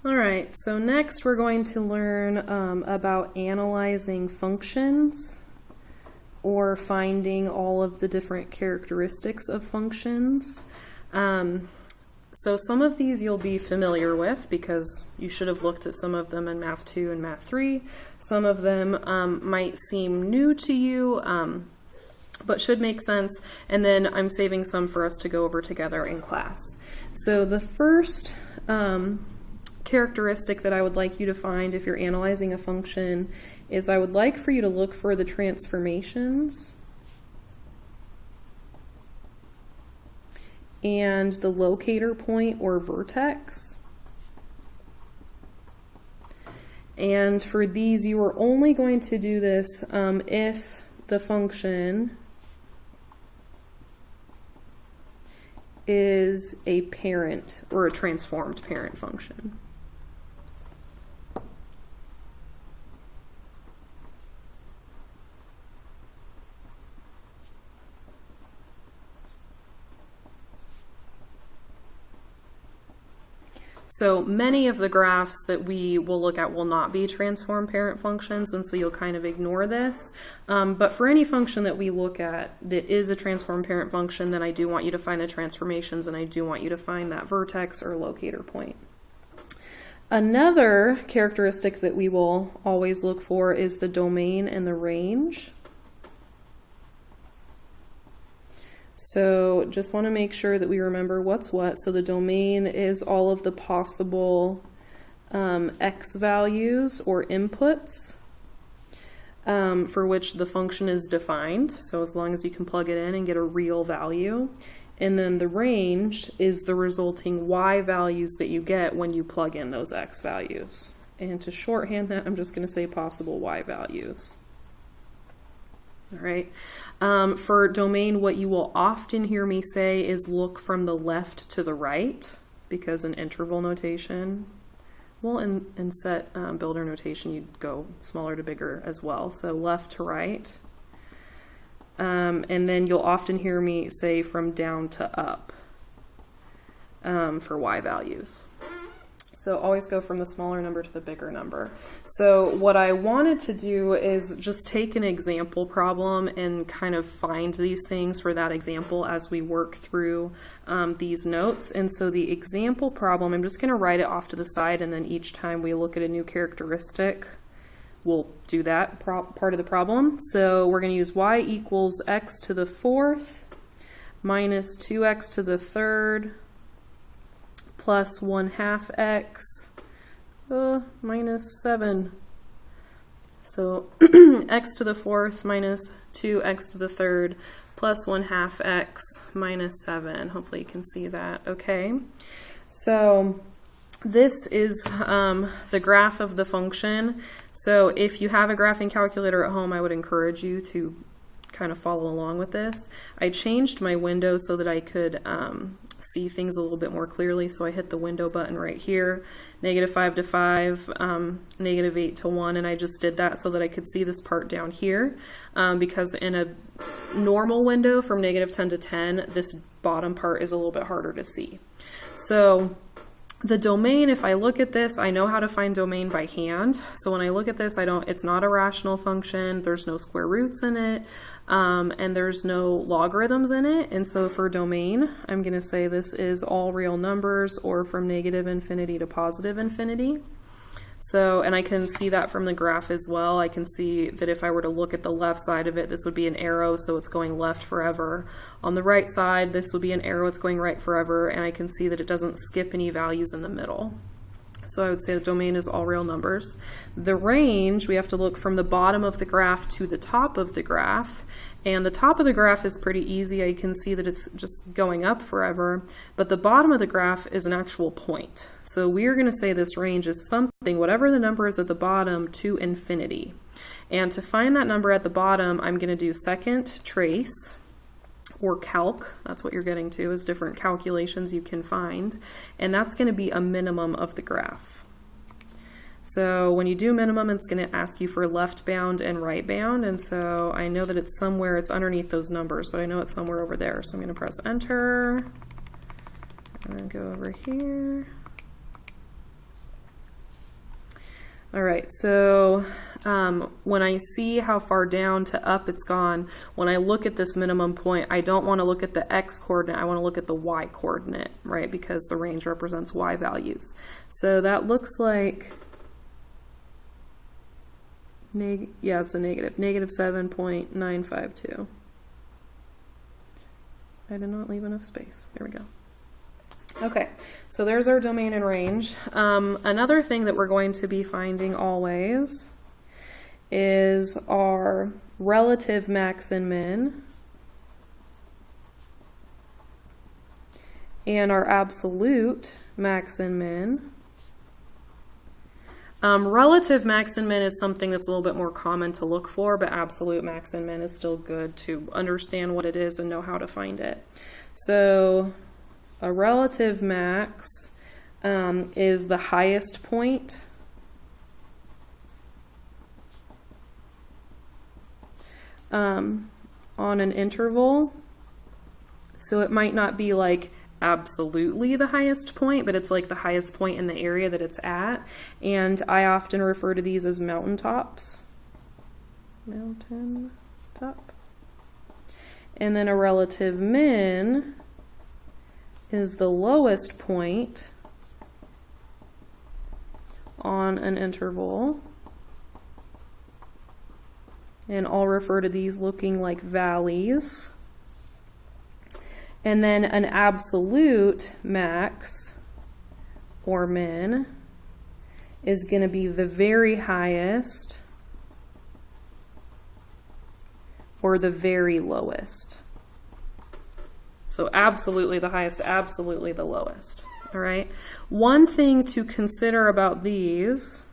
All right, so next we're going to learn about analyzing functions or finding all of the different characteristics of functions. So some of these you'll be familiar with because you should have looked at some of them in Math 2 and Math 3. Some of them might seem new to you, but should make sense. And then I'm saving some for us to go over together in class. So the first characteristic that I would like you to find if you're analyzing a function is I would like for you to look for the transformations and the locator point or vertex. And for these, you are only going to do this if the function is a parent or a transformed parent function. So many of the graphs that we will look at will not be transform parent functions, and so you'll kind of ignore this. But for any function that we look at that is a transform parent function, then I do want you to find the transformations, and I do want you to find that vertex or locator point. Another characteristic that we will always look for is the domain and the range. So just want to make sure that we remember what's what. So the domain is all of the possible x values or inputs for which the function is defined. So as long as you can plug it in and get a real value. And then the range is the resulting y values that you get when you plug in those x values. And to shorthand that, I'm just going to say possible y values. All right. For domain, what you will often hear me say is look from the left to the right, because in interval notation, well, in set builder notation, you'd go smaller to bigger as well. So left to right. And then you'll often hear me say from down to up for y values. So always go from the smaller number to the bigger number. So what I wanted to do is just take an example problem and kind of find these things for that example as we work through these notes. And so the example problem, I'm just going to write it off to the side, and then each time we look at a new characteristic, we'll do that part of the problem. So we're going to use y equals x to the fourth minus 2x to the third plus 1/2 x minus 7. So x to the fourth minus 2x to the third plus 1/2 x minus 7. Hopefully you can see that. Okay. So this is the graph of the function. So if you have a graphing calculator at home, I would encourage you to kind of follow along with this. I changed my window so that I could see things a little bit more clearly. So I hit the window button right here, -5 to 5, -8 to 1, and I just did that so that I could see this part down here, because in a normal window from -10 to 10, this bottom part is a little bit harder to see. So the domain, if I look at this, I know how to find domain by hand. So when I look at this, it's not a rational function, there's no square roots in it, and there's no logarithms in it. And so for domain, I'm going to say this is all real numbers, or from -infinity to +infinity. So, and I can see that from the graph as well. I can see that if I were to look at the left side of it, this would be an arrow, so it's going left forever. On the right side, this would be an arrow, it's going right forever, and I can see that it doesn't skip any values in the middle. So I would say the domain is all real numbers. The range, we have to look from the bottom of the graph to the top of the graph. And the top of the graph is pretty easy. I can see that it's just going up forever, but the bottom of the graph is an actual point. So we're going to say this range is something, whatever the number is at the bottom, to infinity. And to find that number at the bottom, I'm going to do second trace, or calc. That's what you're getting to, is different calculations you can find. And that's going to be a minimum of the graph. So when you do minimum, it's going to ask you for left bound and right bound. And so I know that it's somewhere, it's underneath those numbers, but I know it's somewhere over there. So I'm going to press enter and then go over here. All right, so when I see how far down to up it's gone, when I look at this minimum point, I don't want to look at the x coordinate, I want to look at the y coordinate, right? Because the range represents y values. So that looks like, yeah, it's a negative, -7.952. I did not leave enough space. There we go. Okay, so there's our domain and range. Another thing that we're going to be finding always is our relative max and min and our absolute max and min. Relative max and min is something that's a little bit more common to look for, but absolute max and min is still good to understand what it is and know how to find it. So a relative max is the highest point on an interval. So it might not be like absolutely the highest point, but it's like the highest point in the area that it's at. And I often refer to these as mountaintops. Mountain top. And then a relative min is the lowest point on an interval. And I'll refer to these looking like valleys. And then an absolute max or min is going to be the very highest or the very lowest. So absolutely the highest, absolutely the lowest. All right. One thing to consider about these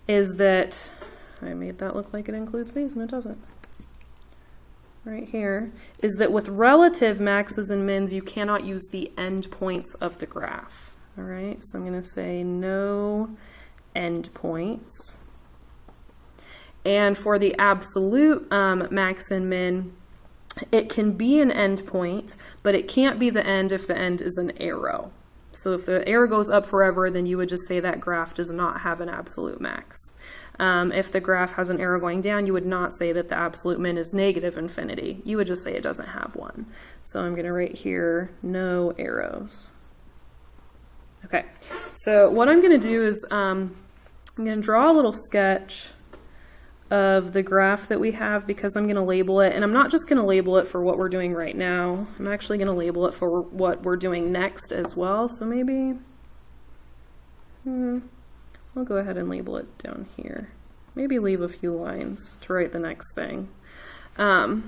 is that I made that look like it includes these, and it doesn't. Right here is that with relative maxes and mins, you cannot use the endpoints of the graph. All right. So I'm going to say no endpoints. And for the absolute max and min, it can be an endpoint, but it can't be the end if the end is an arrow. So if the arrow goes up forever, then you would just say that graph does not have an absolute max. If the graph has an arrow going down, you would not say that the absolute min is negative infinity. You would just say it doesn't have one. So I'm going to write here no arrows. Okay, so what I'm going to do is I'm going to draw a little sketch of the graph that we have because I'm going to label it, and I'm not just going to label it for what we're doing right now. I'm actually going to label it for what we're doing next as well. So maybe I'll go ahead and label it down here. Maybe leave a few lines to write the next thing. So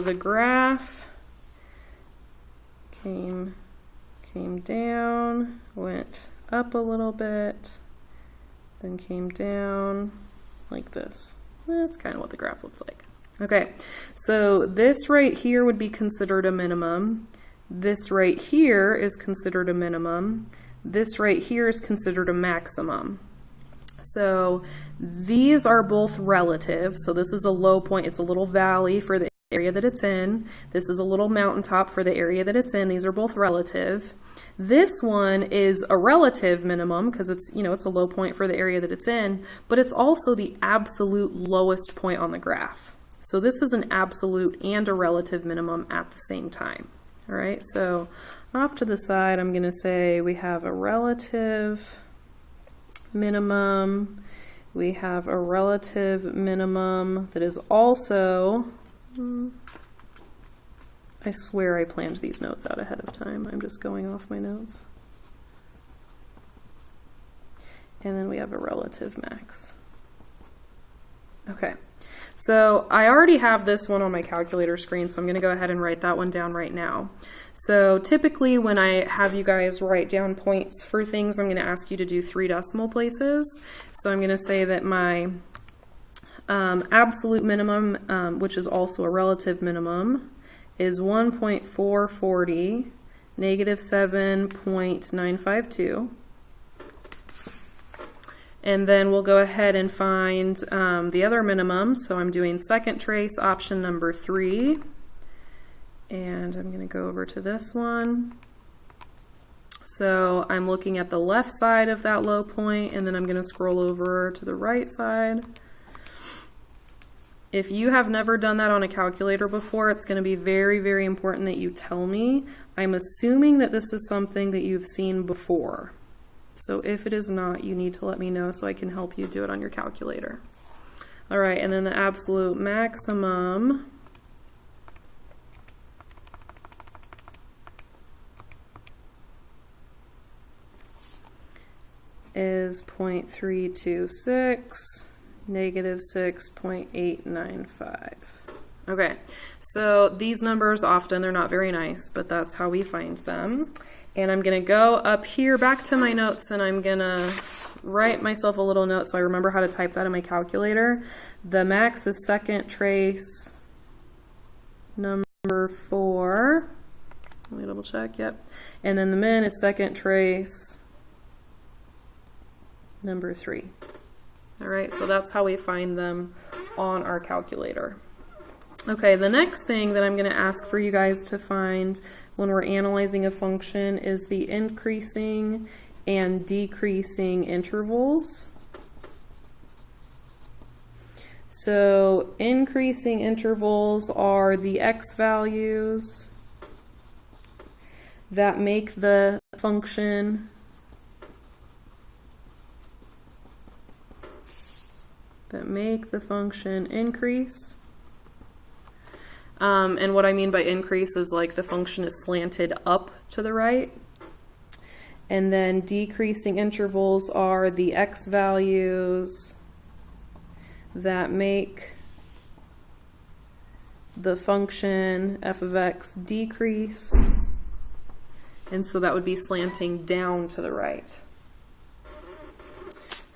the graph came down, went up a little bit, then came down like this. That's kind of what the graph looks like. Okay, so this right here would be considered a minimum. This right here is considered a minimum. This right here is considered a maximum. So these are both relative. So this is a low point. It's a little valley for the area that it's in. This is a little mountaintop for the area that it's in. These are both relative. This one is a relative minimum because it's, it's a low point for the area that it's in, but it's also the absolute lowest point on the graph. So this is an absolute and a relative minimum at the same time. All right, so off to the side, I'm going to say we have a relative minimum. We have a relative minimum that is also, I swear I planned these notes out ahead of time. I'm just going off my notes. And then we have a relative max. Okay, so I already have this one on my calculator screen, so I'm going to go ahead and write that one down right now. So typically when I have you guys write down points for things, I'm going to ask you to do 3 decimal places. So I'm going to say that my absolute minimum, which is also a relative minimum, is 1.440, negative 7.952. And then we'll go ahead and find the other minimum. So I'm doing second trace, option number 3. And I'm going to go over to this one. So I'm looking at the left side of that low point, and then I'm going to scroll over to the right side. If you have never done that on a calculator before, it's going to be very, very important that you tell me. I'm assuming that this is something that you've seen before. So if it is not, you need to let me know so I can help you do it on your calculator. All right, and then the absolute maximum is 0.326, negative 6.895. Okay, so these numbers often, they're not very nice, but that's how we find them. And I'm going to go up here back to my notes, and I'm going to write myself a little note so I remember how to type that in my calculator. The max is second trace number 4. Let me double check, yep. And then the min is second trace number 3. All right, so that's how we find them on our calculator. Okay, the next thing that I'm going to ask for you guys to find when we're analyzing a function is the increasing and decreasing intervals. So increasing intervals are the x values that make the function increase. And what I mean by increase is like the function is slanted up to the right. And then decreasing intervals are the x values that make the function f of x decrease. And so that would be slanting down to the right.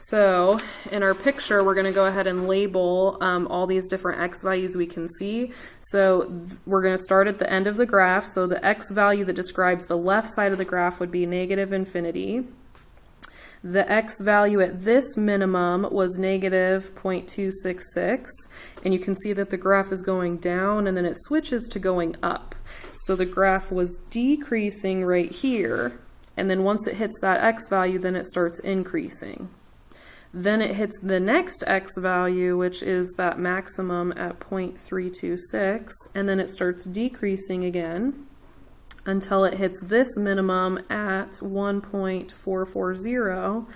So in our picture, we're going to go ahead and label all these different x values we can see. So we're going to start at the end of the graph. So the x value that describes the left side of the graph would be negative infinity. The x value at this minimum was negative 0.266. And you can see that the graph is going down and then it switches to going up. So the graph was decreasing right here. And then once it hits that x value, then it starts increasing. Then it hits the next x value, which is that maximum at 0.326, and then it starts decreasing again until it hits this minimum at 1.440,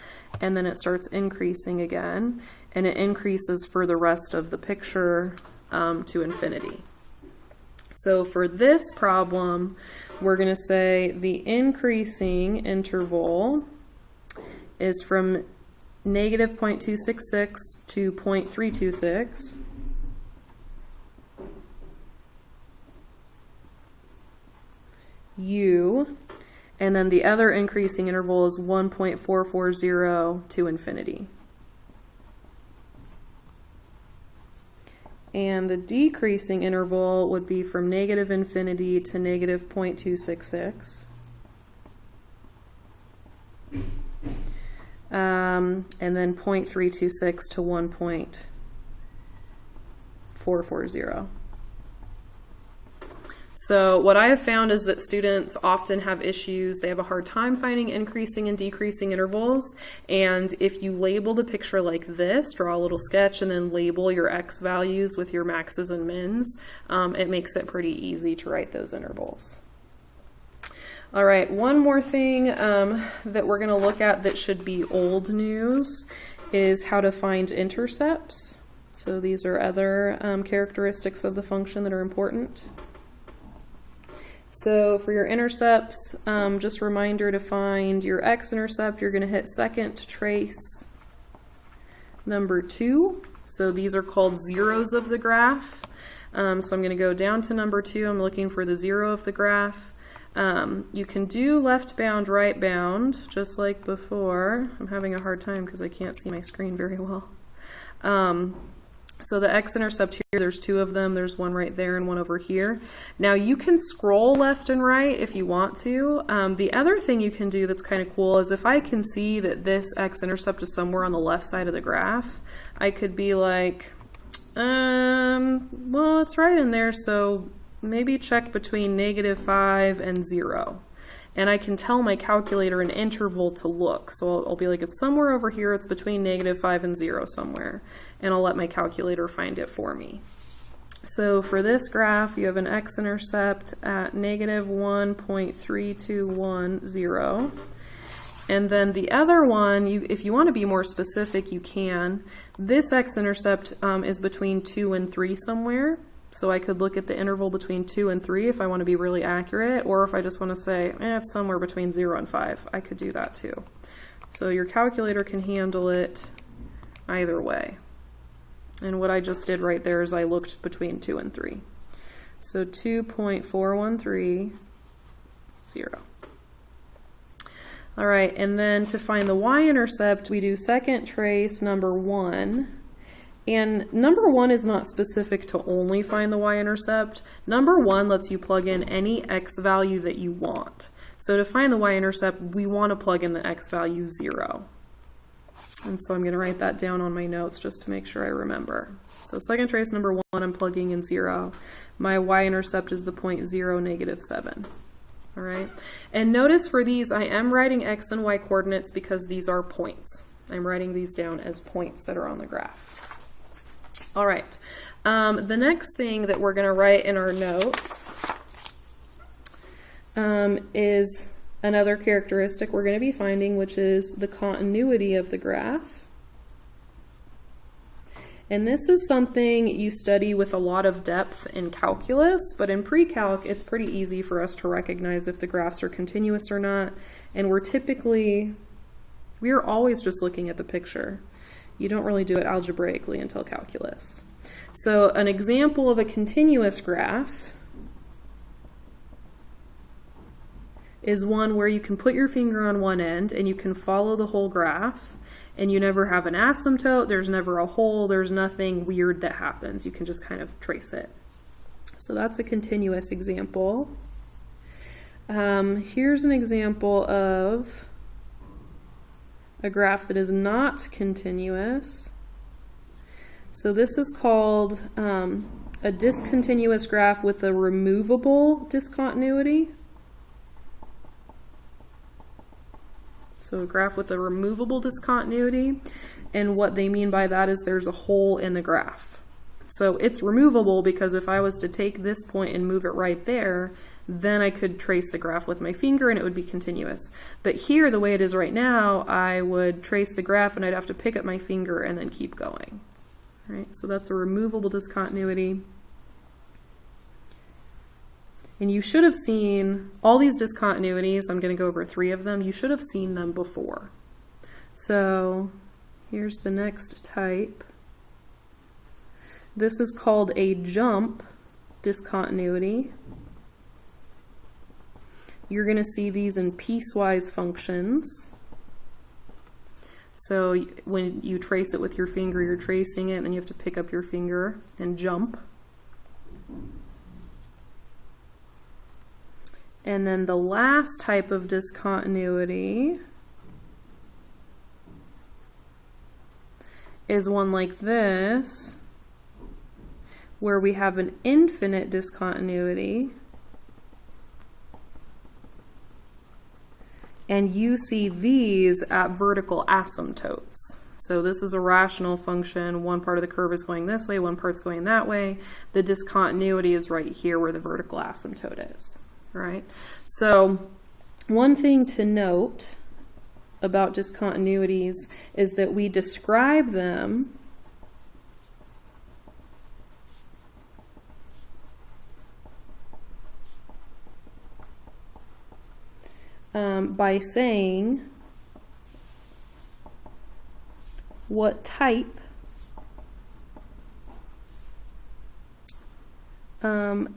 and then it starts increasing again, and it increases for the rest of the picture to infinity. So for this problem, we're going to say the increasing interval is from negative 0.266 to 0.326. U, and then the other increasing interval is 1.440 to infinity. And the decreasing interval would be from negative infinity to negative 0.266. And then 0.326 to 1.440. So what I have found is that students often have issues. They have a hard time finding increasing and decreasing intervals. And if you label the picture like this, draw a little sketch and then label your x values with your maxes and mins, it makes it pretty easy to write those intervals. All right, one more thing that we're going to look at that should be old news is how to find intercepts. So these are other characteristics of the function that are important. So for your intercepts, just a reminder to find your x-intercept, you're going to hit second trace number 2. So these are called zeros of the graph. So I'm going to go down to number 2. I'm looking for the 0 of the graph. You can do left bound, right bound, just like before. I'm having a hard time because I can't see my screen very well. So the x-intercept here, there's 2 of them. There's one right there and one over here. Now you can scroll left and right if you want to. The other thing you can do that's kind of cool is if I can see that this x-intercept is somewhere on the left side of the graph, I could be like, well, it's right in there, so maybe check between -5 and 0. and I can tell my calculator an interval to look. So I'll be like, it's somewhere over here, it's between -5 and 0 somewhere, and I'll let my calculator find it for me. So for this graph, you have an x-intercept at -1.3210. And then the other one, if you want to be more specific, you can. This x-intercept is between 2 and 3 somewhere. So I could look at the interval between 2 and 3 if I want to be really accurate, or if I just want to say, it's somewhere between 0 and 5. I could do that too. So your calculator can handle it either way. And what I just did right there is I looked between 2 and 3. So 2.413, 0. All right, and then to find the y-intercept, we do second trace number 1. And number 1 is not specific to only find the y-intercept. Number 1 lets you plug in any x value that you want. So to find the y-intercept, we want to plug in the x value 0. And so I'm going to write that down on my notes just to make sure I remember. So second trace number 1, I'm plugging in 0. My y-intercept is the point 0, -7. All right. And notice for these, I am writing x and y coordinates because these are points. I'm writing these down as points that are on the graph. All right. The next thing that we're going to write in our notes is another characteristic we're going to be finding, which is the continuity of the graph. And this is something you study with a lot of depth in calculus, but in pre-calc, it's pretty easy for us to recognize if the graphs are continuous or not. And we are always just looking at the picture. You don't really do it algebraically until calculus. So an example of a continuous graph is one where you can put your finger on one end and you can follow the whole graph, and you never have an asymptote, there's never a hole, there's nothing weird that happens. You can just kind of trace it. So that's a continuous example. Here's an example of a graph that is not continuous. So this is called a discontinuous graph with a removable discontinuity. So a graph with a removable discontinuity, and what they mean by that is there's a hole in the graph. So it's removable because if I was to take this point and move it right there, then I could trace the graph with my finger and it would be continuous. But here, the way it is right now, I would trace the graph and I'd have to pick up my finger and then keep going. All right, so that's a removable discontinuity. And you should have seen all these discontinuities. I'm going to go over 3 of them. You should have seen them before. So here's the next type. This is called a jump discontinuity. You're going to see these in piecewise functions. So when you trace it with your finger, you're tracing it, and then you have to pick up your finger and jump. And then the last type of discontinuity is one like this, where we have an infinite discontinuity, and you see these at vertical asymptotes. So this is a rational function. One part of the curve is going this way, one part's going that way. The discontinuity is right here where the vertical asymptote is. Right? So one thing to note about discontinuities is that we describe them by saying what type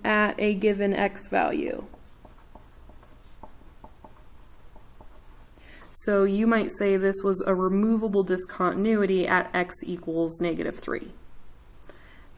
at a given x value. So you might say this was a removable discontinuity at x equals -3.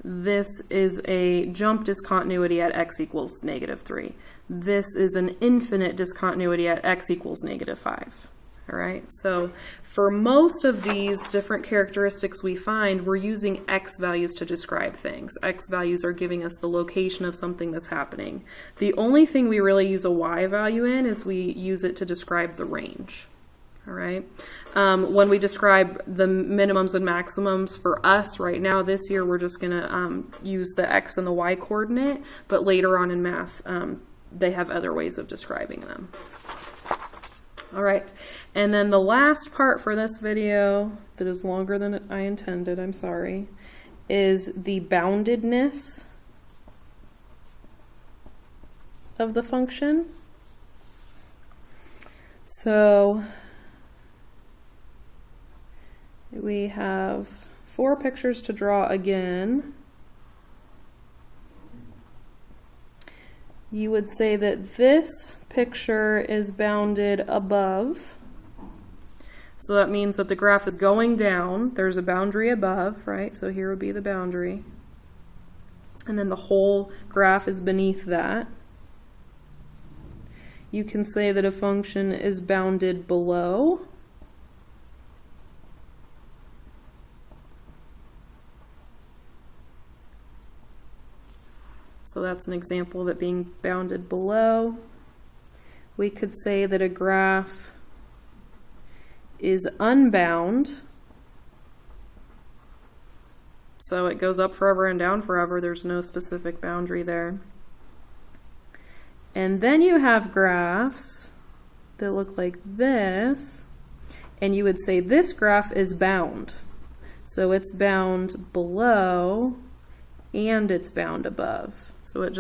This is a jump discontinuity at x equals -3. This is an infinite discontinuity at x equals -5. All right, so for most of these different characteristics we find, we're using X values to describe things. X values are giving us the location of something that's happening. The only thing we really use a Y value in is we use it to describe the range. All right. When we describe the minimums and maximums for us right now this year, we're just going to use the X and the Y coordinate, but later on in math, they have other ways of describing them. All right. And then the last part for this video, that is longer than I intended, I'm sorry, is the boundedness of the function. So we have 4 pictures to draw again. You would say that this picture is bounded above. So that means that the graph is going down. There's a boundary above, right? So here would be the boundary. And then the whole graph is beneath that. You can say that a function is bounded below. So that's an example of it being bounded below. We could say that a graph is unbound. So it goes up forever and down forever. There's no specific boundary there. And then you have graphs that look like this. And you would say this graph is bound. So it's bound below and it's bound above. So it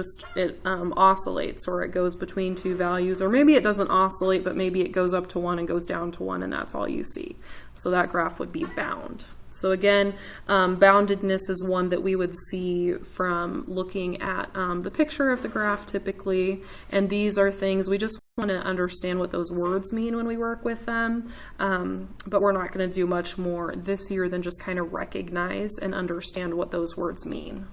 oscillates, or it goes between 2 values, or maybe it doesn't oscillate, but maybe it goes up to 1 and goes down to 1, and that's all you see. So that graph would be bound. So again, boundedness is one that we would see from looking at the picture of the graph typically, and these are things we just want to understand what those words mean when we work with them, but we're not going to do much more this year than just kind of recognize and understand what those words mean.